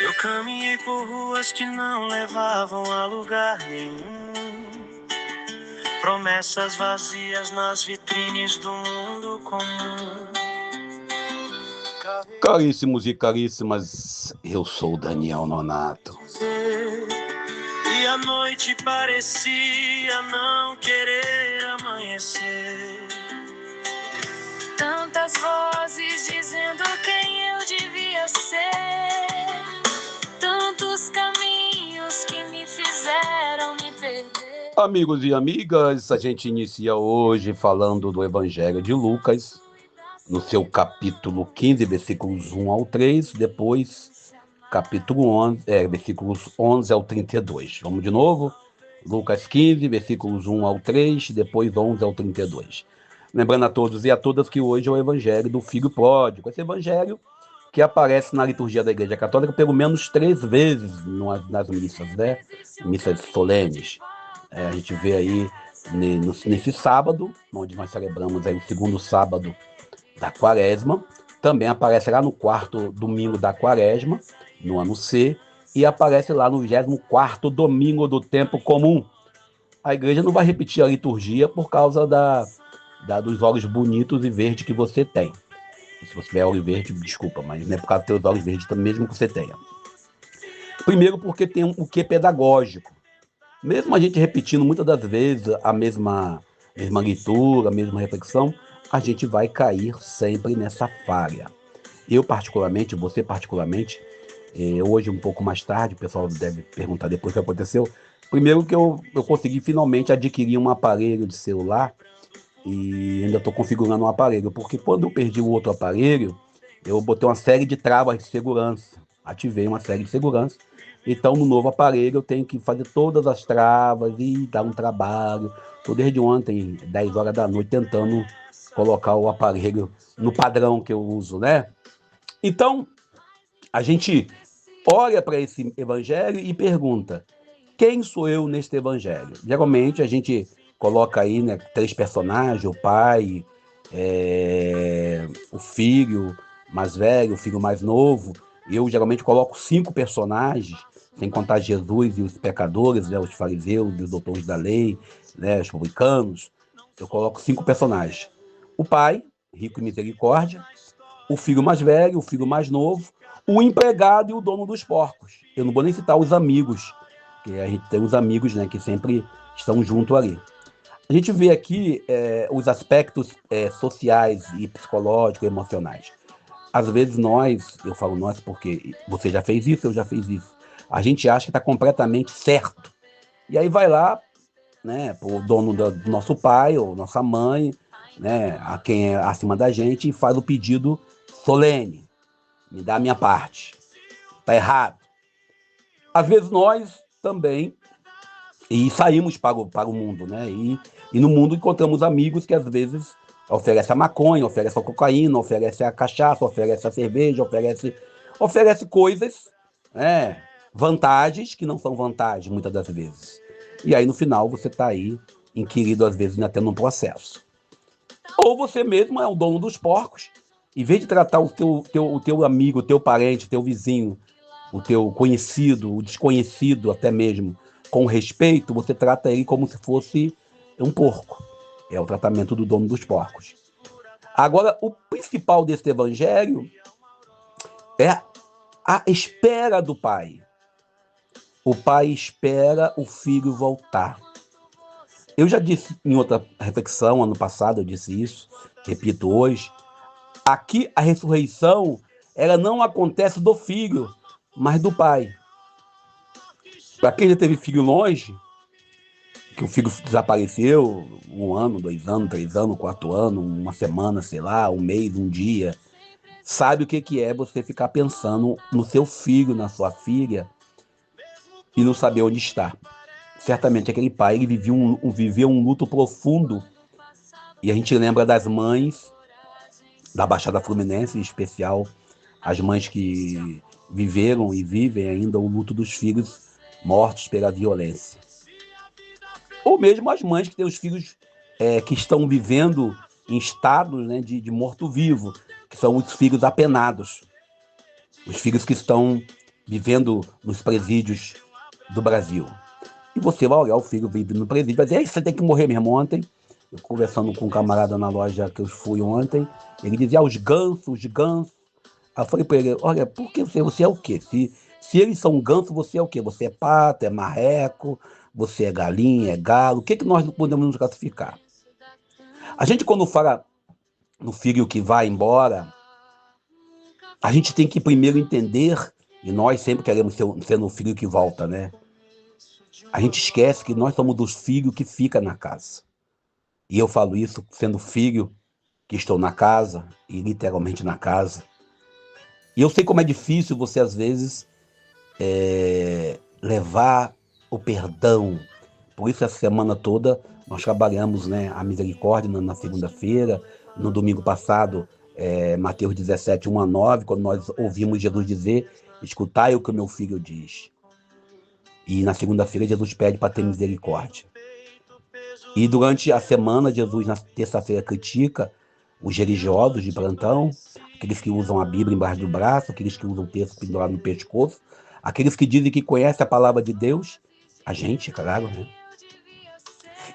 Eu caminhei por ruas que não levavam a lugar nenhum. Promessas vazias nas vitrines do mundo comum. Caríssimos e caríssimas, eu sou o Daniel Nonato. E a noite parecia não querer amanhecer. Tantas vozes dizendo quem eu devia ser. Tantos caminhos que me fizeram me perder. Amigos e amigas, a gente inicia hoje falando do Evangelho de Lucas, no seu capítulo 15, versículos 1 ao 3, depois capítulo 11, versículos 11 ao 32. Vamos de novo? Lucas 15, versículos 1 ao 3, depois 11 ao 32. Lembrando a todos e a todas que hoje é o Evangelho do Filho Pródigo. Esse Evangelho que aparece na liturgia da Igreja Católica pelo menos 3 vezes nas missas, né? Missas solenes. A gente vê aí nesse sábado, onde nós celebramos aí o segundo sábado da Quaresma, também aparece lá no quarto domingo da Quaresma, no ano C, e aparece lá no 24º domingo do tempo comum. A igreja não vai repetir a liturgia por causa dos olhos bonitos e verdes que você tem. Se você tiver olho verde, desculpa, mas não é por causa dos teus olhos verdes, mesmo que você tenha. Primeiro porque tem o que pedagógico. Mesmo a gente repetindo muitas das vezes a mesma leitura, a mesma reflexão, a gente vai cair sempre nessa falha. Eu particularmente, você particularmente, hoje um pouco mais tarde, o pessoal deve perguntar depois o que aconteceu. Primeiro que eu consegui finalmente adquirir um aparelho de celular e ainda estou configurando um aparelho, porque quando eu perdi o outro aparelho, eu botei uma série de travas de segurança, ativei uma série de segurança. Então, no novo aparelho, eu tenho que fazer todas as travas e dar um trabalho. Estou desde ontem, 10 horas da noite, tentando colocar o aparelho no padrão que eu uso, né? Então, a gente olha para esse evangelho e pergunta: quem sou eu neste evangelho? Geralmente a gente coloca aí, né, 3 personagens: o pai, o filho mais velho, o filho mais novo. Eu geralmente coloco 5 personagens, sem contar Jesus e os pecadores, né, os fariseus e os doutores da lei, né, os publicanos. Eu coloco 5 personagens: o pai, rico em misericórdia; o filho mais velho, o filho mais novo; o empregado e o dono dos porcos. Eu não vou nem citar os amigos, que a gente tem os amigos, né, que sempre estão junto ali. A gente vê aqui os aspectos sociais e psicológicos, emocionais. Às vezes eu falo nós porque você já fez isso, eu já fiz isso. A gente acha que está completamente certo. E aí vai lá, né, o dono do nosso pai ou nossa mãe, né, a quem é acima da gente, e faz o pedido solene: me dá a minha parte. Tá errado. Às vezes nós também saímos para o mundo, né? E no mundo encontramos amigos que às vezes oferecem a maconha, oferecem a cocaína, oferecem a cachaça, oferecem a cerveja, oferece coisas, né? Vantagens que não são vantagens muitas das vezes. E aí no final você está aí inquirido às vezes até num processo. Ou você mesmo é o dono dos porcos, em vez de tratar o teu amigo, o teu parente, o teu vizinho, o teu conhecido, o desconhecido até mesmo, com respeito, você trata ele como se fosse um porco. É o tratamento do dono dos porcos. Agora, o principal desse evangelho é a espera do pai. O pai espera o filho voltar. Eu já disse em outra reflexão, ano passado eu disse isso, repito hoje. Aqui a ressurreição, ela não acontece do filho, mas do pai. Para quem já teve filho longe, que o filho desapareceu 1 ano, 2 anos, 3 anos, 4 anos, uma semana, sei lá, um mês, um dia, sabe o que é você ficar pensando no seu filho, na sua filha, e não saber onde está. Certamente aquele pai ele viveu um luto profundo, e a gente lembra das mães da Baixada Fluminense, em especial as mães que viveram e vivem ainda o luto dos filhos mortos pela violência. Ou mesmo as mães que têm os filhos que estão vivendo em estados, né, de morto-vivo, que são os filhos apenados, os filhos que estão vivendo nos presídios do Brasil. E você vai olhar o filho vivendo no presídio e vai dizer, você tem que morrer mesmo. Ontem, eu conversando com um camarada na loja que eu fui ontem, ele dizia, os gansos, os gansos. Aí eu falei para ele, olha, por que você é o quê? Se eles são ganso, você é o quê? Você é pato, é marreco, você é galinha, é galo, o que nós não podemos nos classificar? A gente, quando fala no filho que vai embora, a gente tem que primeiro entender, e nós sempre queremos ser no filho que volta, né? A gente esquece que nós somos os filhos que fica na casa. E eu falo isso sendo filho que estou na casa, e literalmente na casa. E eu sei como é difícil você, às vezes, levar o perdão. Por isso, essa semana toda, nós trabalhamos, né, a misericórdia na segunda-feira. No domingo passado, Mateus 17, 1 a 9, quando nós ouvimos Jesus dizer, escutai o que o meu filho diz. E na segunda-feira, Jesus pede para ter misericórdia. E durante a semana, Jesus, na terça-feira, critica os religiosos de plantão, aqueles que usam a Bíblia embaixo do braço, aqueles que usam o texto pendurado no pescoço, aqueles que dizem que conhecem a palavra de Deus, a gente, claro, né?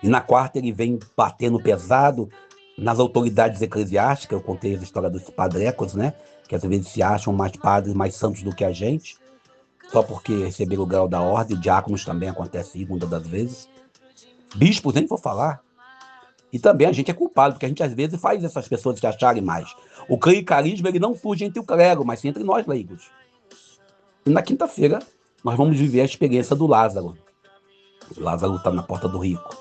E na quarta ele vem batendo pesado nas autoridades eclesiásticas. Eu contei a história dos padrecos, né? Que às vezes se acham mais padres, mais santos do que a gente, só porque receberam o grau da ordem. Diáconos também acontece isso muitas das vezes. Bispos nem vou falar. E também a gente é culpado, porque a gente às vezes faz essas pessoas se acharem mais. O clericalismo ele não surge entre o clero, mas sim entre nós leigos. E na quinta-feira nós vamos viver a experiência do Lázaro. O Lázaro está na porta do rico.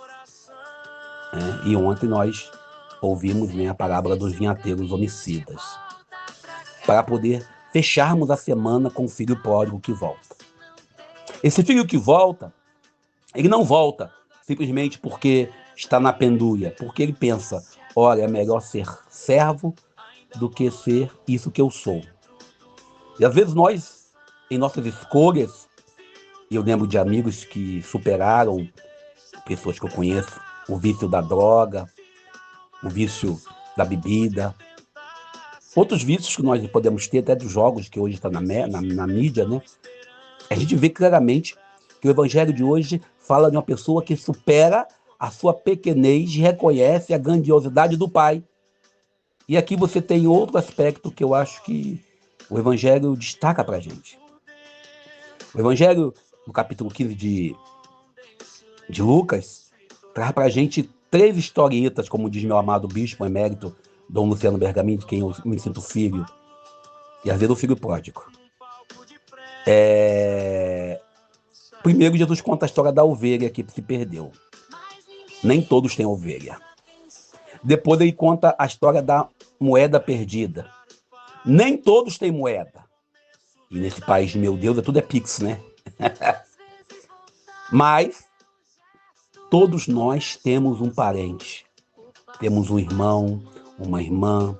Né? E ontem nós ouvimos, né, a parábola dos vinhateiros homicidas. Para poder fecharmos a semana com o filho pródigo que volta. Esse filho que volta, ele não volta simplesmente porque está na penúria, porque ele pensa, olha, é melhor ser servo do que ser isso que eu sou. E às vezes nós, em nossas escolhas, e eu lembro de amigos que superaram, pessoas que eu conheço, o vício da droga, o vício da bebida, outros vícios que nós podemos ter, até dos jogos que hoje estão na mídia, né? A gente vê claramente que o evangelho de hoje fala de uma pessoa que supera a sua pequenez e reconhece a grandiosidade do Pai. E aqui você tem outro aspecto que eu acho que o evangelho destaca para a gente. O evangelho, no capítulo 15 de Lucas, traz para a gente 3 historietas, como diz meu amado bispo emérito, Dom Luciano Bergamin, de quem eu me sinto filho, e às vezes o filho pródigo. Primeiro, Jesus conta a história da ovelha que se perdeu. Nem todos têm ovelha. Depois ele conta a história da moeda perdida. Nem todos têm moeda. E nesse país, meu Deus, tudo é Pix, né? Mas todos nós temos um parente. Temos um irmão, uma irmã,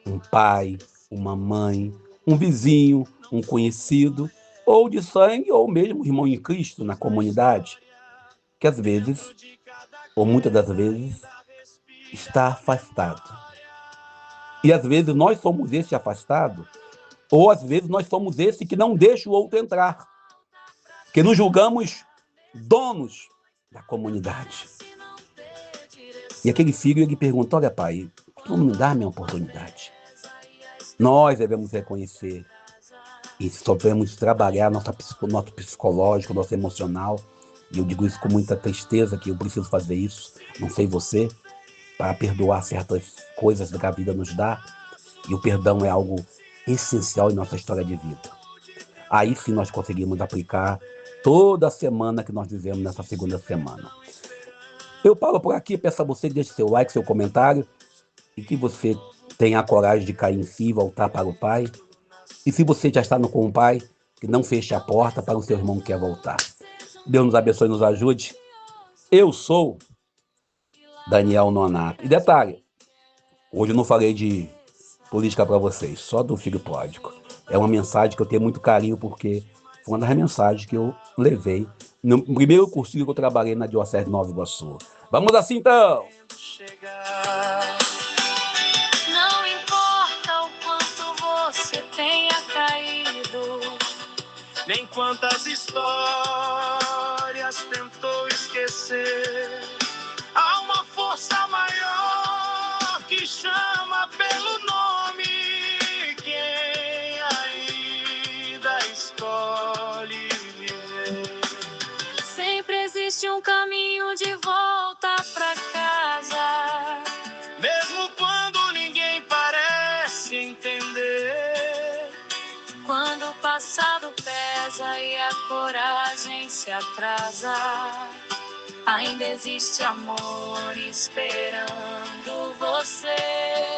um pai, uma mãe, um vizinho, um conhecido, ou de sangue, ou mesmo irmão em Cristo na comunidade, que às vezes, ou muitas das vezes, está afastado. E às vezes nós somos esse afastado, ou às vezes nós somos esse que não deixa o outro entrar, que nos julgamos donos da comunidade. E aquele filho, ele pergunta, olha pai, tu não me dá a minha oportunidade? Nós devemos reconhecer e só devemos trabalhar nosso psicológico, nosso emocional. E eu digo isso com muita tristeza, que eu preciso fazer isso, não sei você, para perdoar certas coisas que a vida nos dá. E o perdão é algo essencial em nossa história de vida. Aí sim nós conseguimos aplicar toda a semana que nós vivemos nessa segunda semana. Eu paro por aqui, peço a você que deixe seu like, seu comentário, e que você tenha a coragem de cair em si e voltar para o Pai. E se você já está com o Pai, que não feche a porta para o seu irmão que quer voltar. Deus nos abençoe e nos ajude. Eu sou Daniel Nonato. E detalhe, hoje eu não falei de política para vocês, só do filho pródigo. É uma mensagem que eu tenho muito carinho, porque foi uma das mensagens que eu levei no primeiro cursinho que eu trabalhei na Diocese de Nova Iguaçu. Vamos assim, então! Não importa o quanto você tenha caído, Bem quantas histórias tentou esquecer. Há uma força maior que chama pelo nome. Quem ainda escolhe viver. Sempre existe um caminho de volta pra casa. Mesmo quando ninguém parece entender. Quando o passado pesa e a coragem se atrasa, ainda existe amor esperando você.